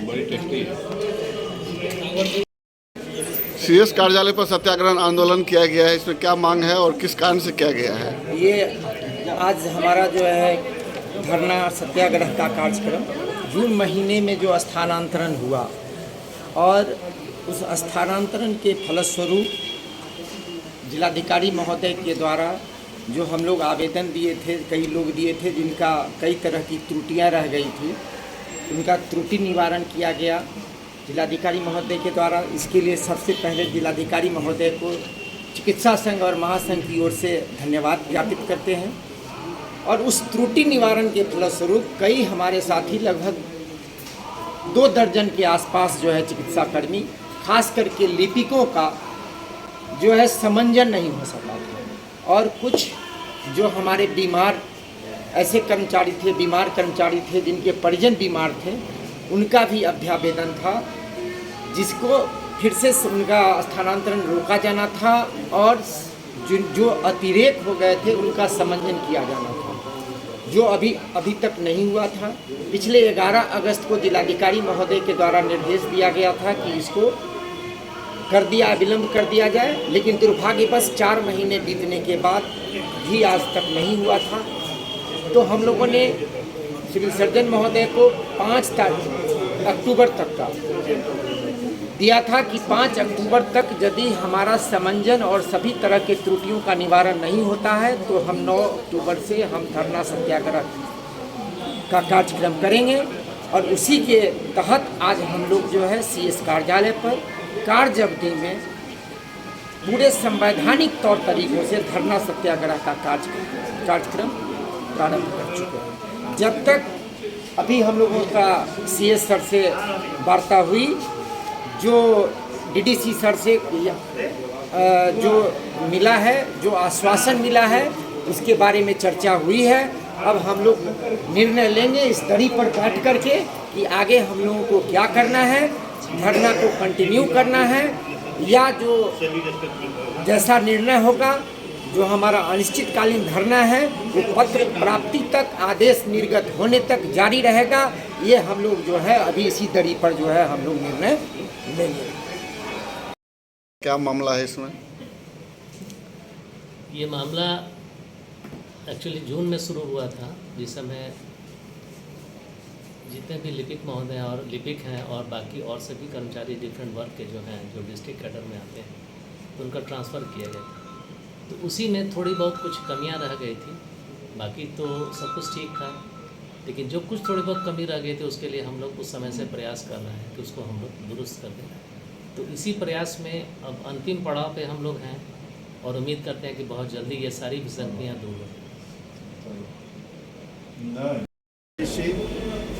बड़ी टेस्टी है। सीएस कार्यालय पर सत्याग्रह आंदोलन किया गया है, इसमें क्या मांग है और किस कारण से किया गया है? ये आज हमारा जो है धरना सत्याग्रह का कार्यक्रम जून महीने में जो स्थानांतरण हुआ और उस स्थानांतरण के फलस्वरूप जिलाधिकारी महोदय के द्वारा जो हम लोग आवेदन दिए थे, कई लोग दिए थे जिनका कई तरह की त्रुटियां रह गई थी, उनका त्रुटि निवारण किया गया जिलाधिकारी महोदय के द्वारा। इसके लिए सबसे पहले जिलाधिकारी महोदय को चिकित्सा संघ और महासंघ की ओर से धन्यवाद ज्ञापित करते हैं। और उस त्रुटि निवारण के फलस्वरूप कई हमारे साथी लगभग 2 दर्जन के आसपास जो है चिकित्सा कर्मी, खास करके लिपिकों का जो है समंजन नहीं हो सका था। और कुछ जो हमारे बीमार ऐसे कर्मचारी थे, बीमार कर्मचारी थे जिनके परिजन बीमार थे, उनका भी अभ्यावेदन था जिसको फिर से उनका स्थानांतरण रोका जाना था और जो अतिरेक हो गए थे उनका समंजन किया जाना था, जो अभी तक नहीं हुआ था। पिछले 11 अगस्त को जिलाधिकारी महोदय के द्वारा निर्देश दिया गया था कि इसको विलम्ब कर दिया जाए, लेकिन दुर्भाग्यवश 4 महीने बीतने के बाद भी आज तक नहीं हुआ था। तो हम लोगों ने सिविल सर्जन महोदय को 5 अक्टूबर तक का दिया था कि 5 अक्टूबर तक यदि हमारा समंजन और सभी तरह के त्रुटियों का निवारण नहीं होता है तो हम 9 अक्टूबर से हम धरना सत्याग्रह का कार्यक्रम करेंगे। और उसी के तहत आज हम लोग जो है सीएस कार्यालय पर कार्य अवधि में पूरे संवैधानिक तौर तरीकों से धरना सत्याग्रह का कार्यक्रम प्रारंभ कर चुके हैं। जब तक अभी हम लोगों का सीएस सर से वार्ता हुई, जो डीडीसी सर से जो मिला है, जो आश्वासन मिला है, उसके बारे में चर्चा हुई है। अब हम लोग निर्णय लेंगे इस दरी पर बैठ करके कि आगे हम लोगों को क्या करना है, धरना को कंटिन्यू करना है या जो जैसा निर्णय होगा, जो हमारा अनिश्चितकालीन धरना है वो पत्र प्राप्ति तक, आदेश निर्गत होने तक जारी रहेगा। ये हम लोग जो है अभी इसी दरी पर जो है हम लोग निर्णय लेंगे। क्या मामला है इसमें? ये मामला एक्चुअली जून में शुरू हुआ था, जिस समय जितने भी लिपिक महोदय और लिपिक हैं और बाकी और सभी कर्मचारी डिफरेंट वर्क के जो हैं, जो डिस्ट्रिक्ट कैडर में आते हैं, तो उनका ट्रांसफ़र किया गया था। तो उसी में थोड़ी बहुत कुछ कमियां रह गई थी, बाकी तो सब कुछ ठीक था। लेकिन जो कुछ थोड़ी बहुत कमी रह गई थी उसके लिए हम लोग उस समय से प्रयास कर रहे हैं कि उसको हम लोग दुरुस्त कर दें। तो इसी प्रयास में अब अंतिम पड़ाव पे हम लोग हैं और उम्मीद करते हैं कि बहुत जल्दी ये सारी विसंगतियाँ दूर हों।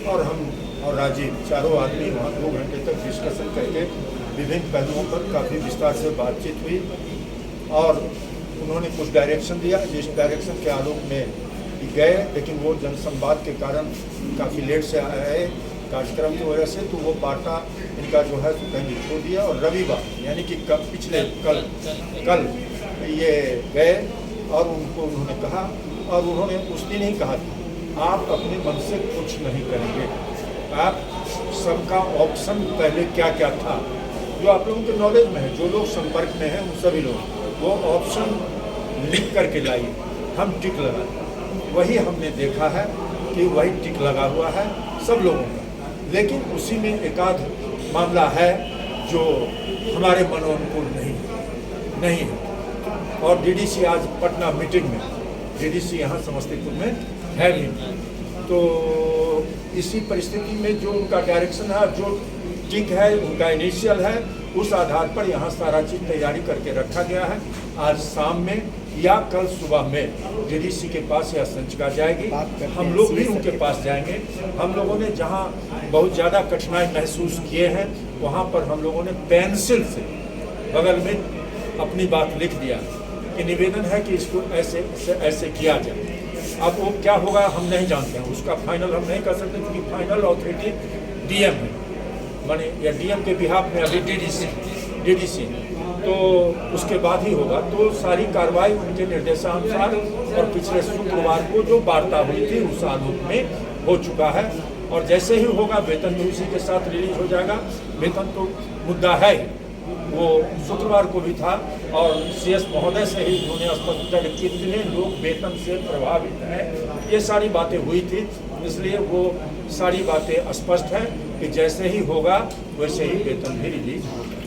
और हम और राजीव चारों आदमी वहाँ 2 घंटे तक डिस्कशन करके विभिन्न पहलुओं पर काफ़ी विस्तार से बातचीत हुई और उन्होंने कुछ डायरेक्शन दिया, जिस डायरेक्शन के आलोक में गए। लेकिन वो जनसंवाद के कारण काफ़ी लेट से आए कार्यक्रम की वजह से, तो वो बाटा इनका जो है कहीं छोड़ दिया। और रविवार यानी कि कल ये गए और उनको उन्होंने कहा, और उन्होंने उस दिन ही कहा था आप अपने मन से कुछ नहीं करेंगे, आप सबका ऑप्शन पहले क्या क्या था जो आप लोगों के नॉलेज में है, जो लोग संपर्क में हैं उन सभी लोग वो ऑप्शन लिख करके लाइए, हम टिक लगाए। वही हमने देखा है कि वही टिक लगा हुआ है सब लोगों का। लेकिन उसी में एकाध मामला है जो हमारे मनोनुकूल नहीं है। और डीडीसी आज पटना मीटिंग में, डीडीसी यहाँ समस्तीपुर में है भी, तो इसी परिस्थिति में जो उनका डायरेक्शन है, जो टिक है, उनका इनिशियल है, उस आधार पर यहाँ सारा चीज़ तैयारी करके रखा गया है। आज शाम में या कल सुबह में डीडीसी के पास यह संचिका जाएगी, हम लोग भी उनके पास जाएंगे। हम लोगों ने जहाँ बहुत ज़्यादा कठिनाई महसूस किए हैं वहाँ पर हम लोगों ने पेंसिल से बगल में अपनी बात लिख दिया कि निवेदन है कि इसको ऐसे किया जाए। अब वो क्या होगा हम नहीं जानते हैं, उसका फाइनल हम नहीं कर सकते क्योंकि फाइनल अथॉरिटी डीएम है, माने या डीएम के बिहाफ में अभी डीडीसी। तो उसके बाद ही होगा। तो सारी कार्रवाई उनके निर्देशानुसार और पिछले शुक्रवार को जो वार्ता हुई थी उस आलोक में हो चुका है, और जैसे ही होगा वेतन भी उसी के साथ रिलीज हो जाएगा। वेतन तो मुद्दा है, वो शुक्रवार को भी था, और सीएस महोदय से ही उन्होंने स्पष्ट किया कि कितने लोग वेतन से प्रभावित हैं, ये सारी बातें हुई थी। इसलिए वो सारी बातें स्पष्ट है कि जैसे ही होगा वैसे ही वेतन भी रिलीज होगा।